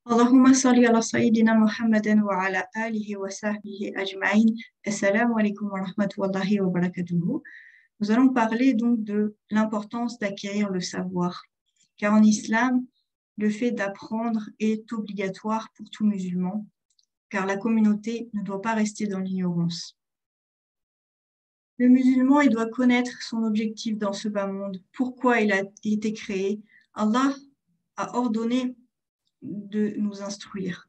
اللهم صل على سيدنا محمد وعلى آله وصحبه أجمعين. Assalamu alaikum wa rahmatullahi wa barakatuhu. Nous allons parler donc de l'importance d'acquérir le savoir. Car en islam, le fait d'apprendre est obligatoire pour tout musulman, car la communauté ne doit pas rester dans l'ignorance. Le musulman, il doit connaître son objectif dans ce bas monde, pourquoi il a été créé. Allah a ordonné de nous instruire,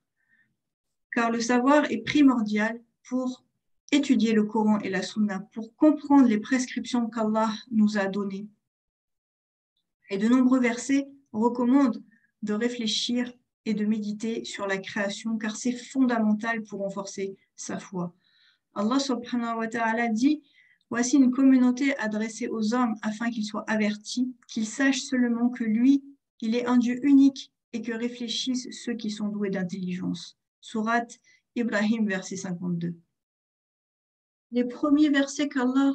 car le savoir est primordial pour étudier le Coran et la Sunna, pour comprendre les prescriptions qu'Allah nous a données. Et de nombreux versets recommandent de réfléchir et de méditer sur la création, car c'est fondamental pour renforcer sa foi. Allah subhanahu wa ta'ala dit: voici une communauté adressée aux hommes afin qu'ils soient avertis, qu'ils sachent seulement que lui, il est un Dieu unique et que réfléchissent ceux qui sont doués d'intelligence. Sourate Ibrahim, verset 52. Les premiers versets qu'Allah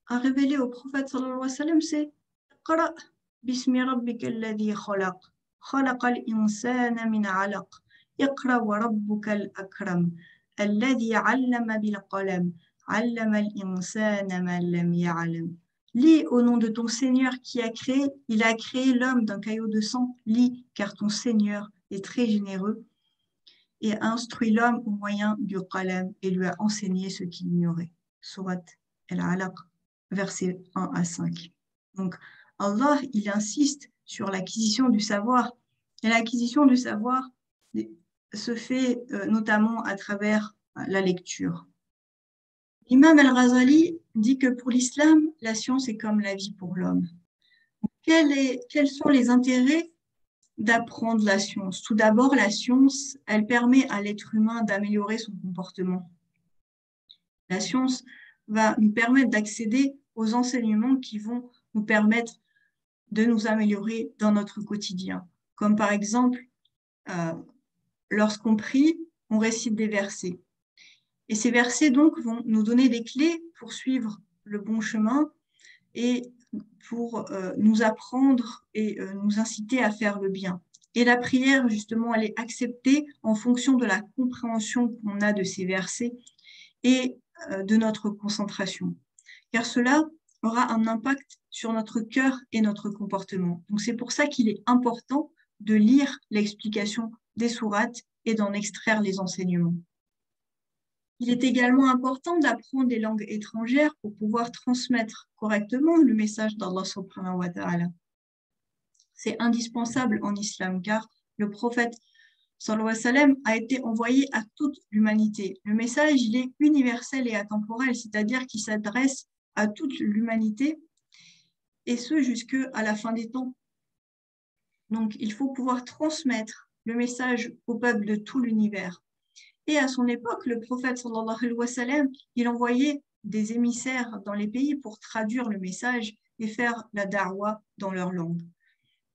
a révélés au prophète sallallahu alayhi wa sallam, c'est Qara bismi rabbika alladhi khalaq, khalaqal insana min alaq, iqra wa rabbukal akram, alladhi allama bil qalam, allama al insana ma lam ya'lam. Lis au nom de ton Seigneur qui a créé, il a créé l'homme d'un caillot de sang. Lis, car ton Seigneur est très généreux et a instruit l'homme au moyen du qalam et lui a enseigné ce qu'il ignorait. Sourate Al-Alaq, versets 1 à 5. Donc, Allah, il insiste sur l'acquisition du savoir. Et l'acquisition du savoir se fait notamment à travers la lecture. L'imam Al-Ghazali dit que pour l'islam, la science est comme la vie pour l'homme. Quels sont les intérêts d'apprendre la science? Tout d'abord, la science, elle permet à l'être humain d'améliorer son comportement. La science va nous permettre d'accéder aux enseignements qui vont nous permettre de nous améliorer dans notre quotidien. Comme par exemple, lorsqu'on prie, on récite des versets. Et ces versets, donc, vont nous donner des clés pour suivre le bon chemin et pour nous apprendre et nous inciter à faire le bien. Et la prière, justement, elle est acceptée en fonction de la compréhension qu'on a de ces versets et de notre concentration. Car cela aura un impact sur notre cœur et notre comportement. Donc, c'est pour ça qu'il est important de lire l'explication des sourates et d'en extraire les enseignements. Il est également important d'apprendre des langues étrangères pour pouvoir transmettre correctement le message d'Allah subhanahu wa ta'ala. C'est indispensable en islam car le prophète sallallahu alayhi wa sallam a été envoyé à toute l'humanité. Le message, il est universel et atemporel, c'est-à-dire qu'il s'adresse à toute l'humanité et ce jusqu'à la fin des temps. Donc, il faut pouvoir transmettre le message au peuple de tout l'univers. Et à son époque, le prophète sallallahu alayhi wa sallam, il envoyait des émissaires dans les pays pour traduire le message et faire la da'wa dans leur langue.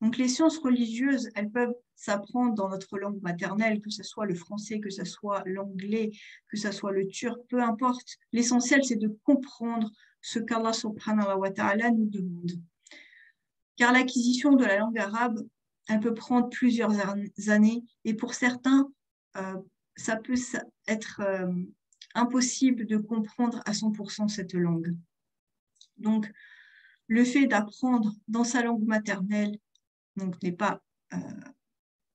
Donc les sciences religieuses, elles peuvent s'apprendre dans notre langue maternelle, que ce soit le français, que ce soit l'anglais, que ce soit le turc, peu importe. L'essentiel, c'est de comprendre ce qu'Allah subhanahu wa ta'ala nous demande. Car l'acquisition de la langue arabe, elle peut prendre plusieurs années et pour certains, ça peut être impossible de comprendre à 100% cette langue. Donc, le fait d'apprendre dans sa langue maternelle n'est pas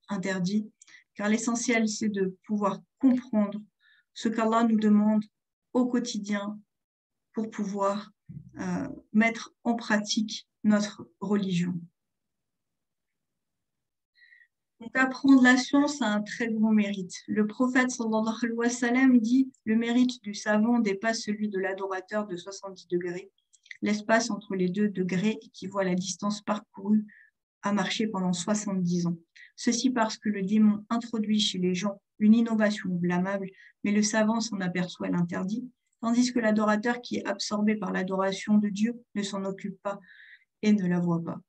interdit, car l'essentiel, c'est de pouvoir comprendre ce qu'Allah nous demande au quotidien pour pouvoir mettre en pratique notre religion. Donc, apprendre la science a un très grand mérite. Le prophète sallallahu alayhi wa sallam dit: le mérite du savant dépasse celui de l'adorateur de 70 degrés. L'espace entre les 2 degrés équivaut à la distance parcourue à marcher pendant 70 ans. Ceci parce que le démon introduit chez les gens une innovation blâmable, mais le savant s'en aperçoit l'interdit, tandis que l'adorateur qui est absorbé par l'adoration de Dieu ne s'en occupe pas et ne la voit pas.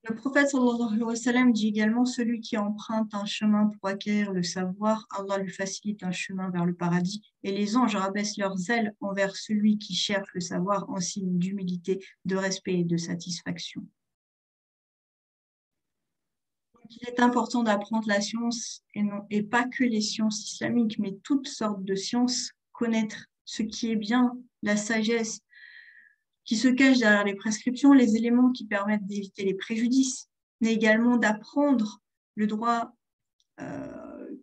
Le prophète sallallahu alayhi wa sallam dit également: celui qui emprunte un chemin pour acquérir le savoir, Allah lui facilite un chemin vers le paradis, et les anges rabaissent leurs ailes envers celui qui cherche le savoir en signe d'humilité, de respect et de satisfaction. Il est important d'apprendre la science et pas que les sciences islamiques, mais toutes sortes de sciences, connaître ce qui est bien, la sagesse qui se cache derrière les prescriptions, les éléments qui permettent d'éviter les préjudices, mais également d'apprendre le droit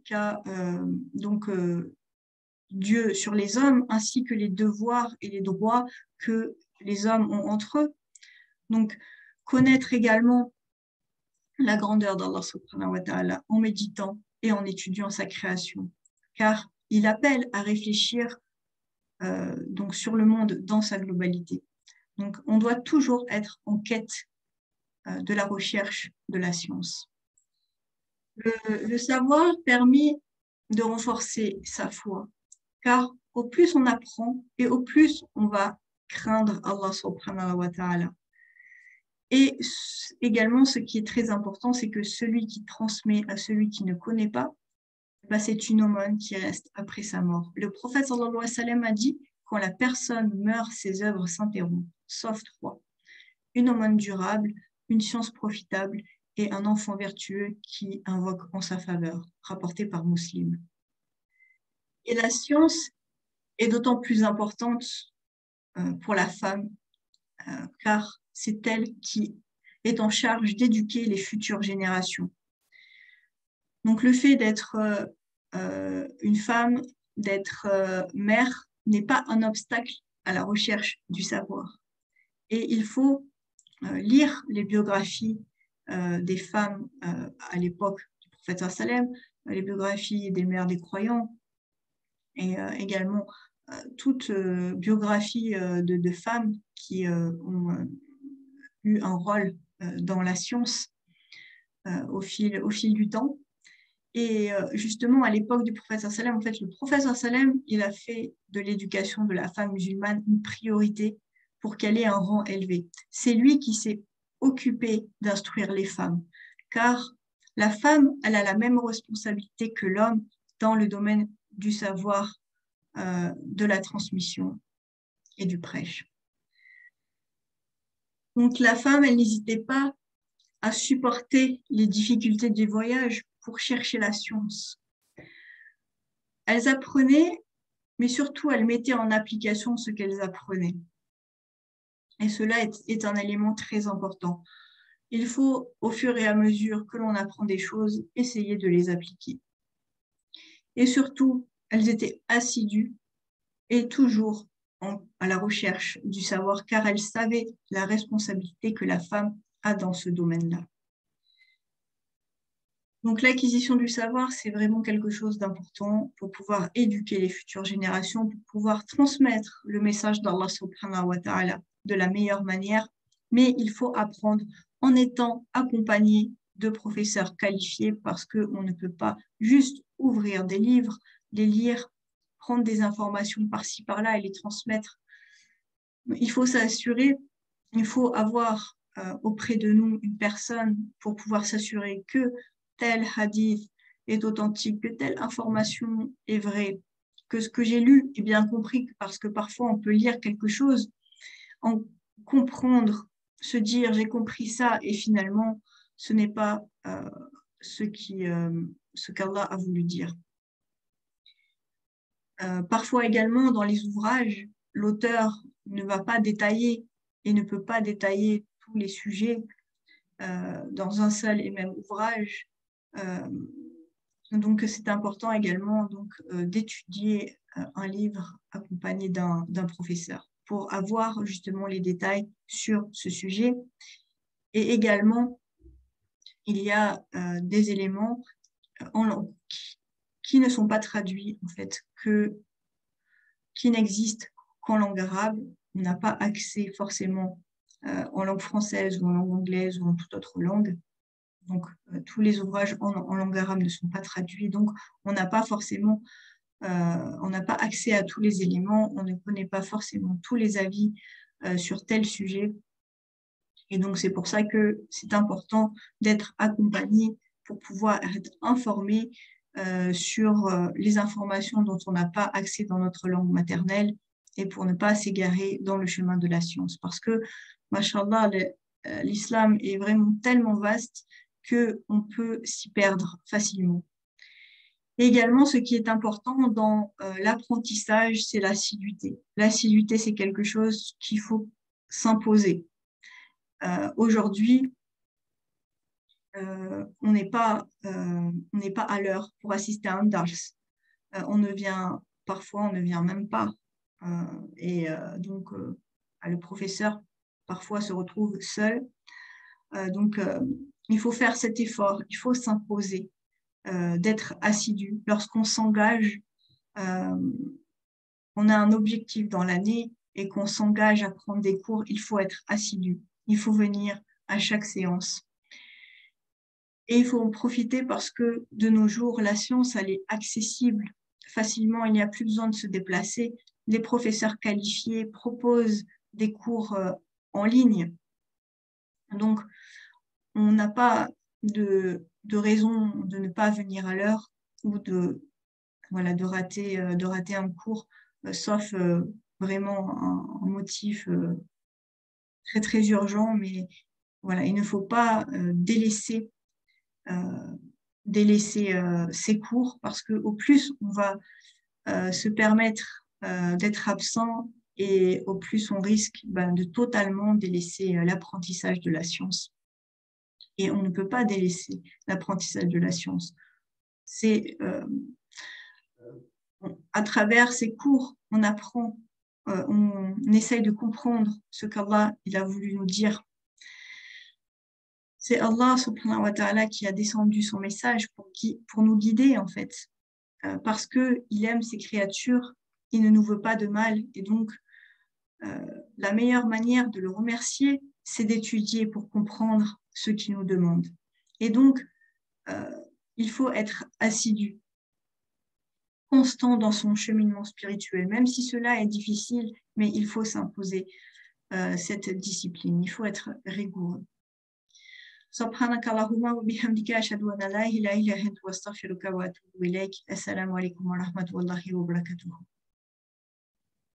qu'a Dieu sur les hommes, ainsi que les devoirs et les droits que les hommes ont entre eux. Donc, connaître également la grandeur d'Allah subhanahu wa ta'ala en méditant et en étudiant sa création, car il appelle à réfléchir donc sur le monde dans sa globalité. Donc, on doit toujours être en quête de la recherche de la science. Le savoir permet de renforcer sa foi, car au plus on apprend et au plus on va craindre Allah subhanahu wa ta'ala. Et également, ce qui est très important, c'est que celui qui transmet à celui qui ne connaît pas, bah, c'est une aumône qui reste après sa mort. Le prophète sallallahu alayhi wa sallam a dit, quand la personne meurt, ses œuvres s'interrompent, sauf trois. Une aumône durable, une science profitable et un enfant vertueux qui invoque en sa faveur, rapporté par Muslim. Et la science est d'autant plus importante pour la femme, car c'est elle qui est en charge d'éduquer les futures générations. Donc le fait d'être une femme, d'être mère, n'est pas un obstacle à la recherche du savoir. Et il faut lire les biographies des femmes à l'époque du prophète sallam, les biographies des mères des croyants, et également toute biographie de femmes qui ont eu un rôle dans la science au fil du temps. Et justement, à l'époque du prophète sallam, en fait, le prophète sallam, il a fait de l'éducation de la femme musulmane une priorité pour qu'elle ait un rang élevé. C'est lui qui s'est occupé d'instruire les femmes, car la femme, elle a la même responsabilité que l'homme dans le domaine du savoir, de la transmission et du prêche. Donc la femme, elle n'hésitait pas à supporter les difficultés du voyage pour chercher la science. Elles apprenaient, mais surtout elles mettaient en application ce qu'elles apprenaient. Et cela est un élément très important. Il faut, au fur et à mesure que l'on apprend des choses, essayer de les appliquer. Et surtout, elles étaient assidues et toujours à la recherche du savoir, car elles savaient la responsabilité que la femme a dans ce domaine-là. Donc l'acquisition du savoir, c'est vraiment quelque chose d'important pour pouvoir éduquer les futures générations, pour pouvoir transmettre le message d'Allah subhanahu wa ta'ala de la meilleure manière. Mais il faut apprendre en étant accompagné de professeurs qualifiés parce qu'on ne peut pas juste ouvrir des livres, les lire, prendre des informations par-ci, par-là et les transmettre. Il faut s'assurer, il faut avoir auprès de nous une personne pour pouvoir s'assurer que tel hadith est authentique, que telle information est vraie, que ce que j'ai lu est bien compris, parce que parfois on peut lire quelque chose, en comprendre, se dire j'ai compris ça et finalement ce n'est pas ce qu'Allah a voulu dire. Parfois également dans les ouvrages, l'auteur ne va pas détailler et ne peut pas détailler tous les sujets dans un seul et même ouvrage. Donc c'est important également d'étudier un livre accompagné d'un professeur pour avoir justement les détails sur ce sujet. Et également, il y a des éléments en langue qui ne sont pas traduits, en fait, qui n'existent qu'en langue arabe. On n'a pas accès forcément en langue française ou en langue anglaise ou en toute autre langue. Donc, tous les ouvrages en langue arabe ne sont pas traduits. Donc, on n'a pas forcément, on n'a pas accès à tous les éléments. On ne connaît pas forcément tous les avis sur tel sujet. Et donc, c'est pour ça que c'est important d'être accompagné pour pouvoir être informé sur les informations dont on n'a pas accès dans notre langue maternelle et pour ne pas s'égarer dans le chemin de la science. Parce que, mashallah, l'islam est vraiment tellement vaste qu'on peut s'y perdre facilement. Et également, ce qui est important dans l'apprentissage, c'est l'assiduité. L'assiduité, c'est quelque chose qu'il faut s'imposer. Aujourd'hui, on n'est pas à l'heure pour assister à un dars. Parfois, on ne vient même pas. Donc, le professeur, parfois, se retrouve seul. Donc, il faut faire cet effort, il faut s'imposer, d'être assidu. Lorsqu'on s'engage, on a un objectif dans l'année et qu'on s'engage à prendre des cours, il faut être assidu. Il faut venir à chaque séance. Et il faut en profiter parce que de nos jours, la science, elle est accessible facilement. Il n'y a plus besoin de se déplacer. Les professeurs qualifiés proposent des cours en ligne. Donc, on n'a pas de raison de ne pas venir à l'heure ou de rater un cours, sauf vraiment un motif très, très urgent. Mais voilà, il ne faut pas délaisser ces cours parce qu'au plus on va se permettre d'être absent et au plus on risque de totalement délaisser l'apprentissage de la science. Et on ne peut pas délaisser l'apprentissage de la science. C'est à travers ces cours, on apprend, on essaye de comprendre ce qu'Allah il a voulu nous dire. C'est Allah subhanahu wa ta'ala qui a descendu son message pour nous guider en fait. Parce qu'il aime ses créatures, il ne nous veut pas de mal. Et donc, la meilleure manière de le remercier, c'est d'étudier pour comprendre ce qu'il nous demande. Et donc, il faut être assidu, constant dans son cheminement spirituel, même si cela est difficile, mais il faut s'imposer cette discipline, il faut être rigoureux. سبحانك اللهم وبحمدك أشهد أن لا إله إلا أنت وأستغفرك وأتوب إليك. السلام عليكم ورحمة الله وبركاته.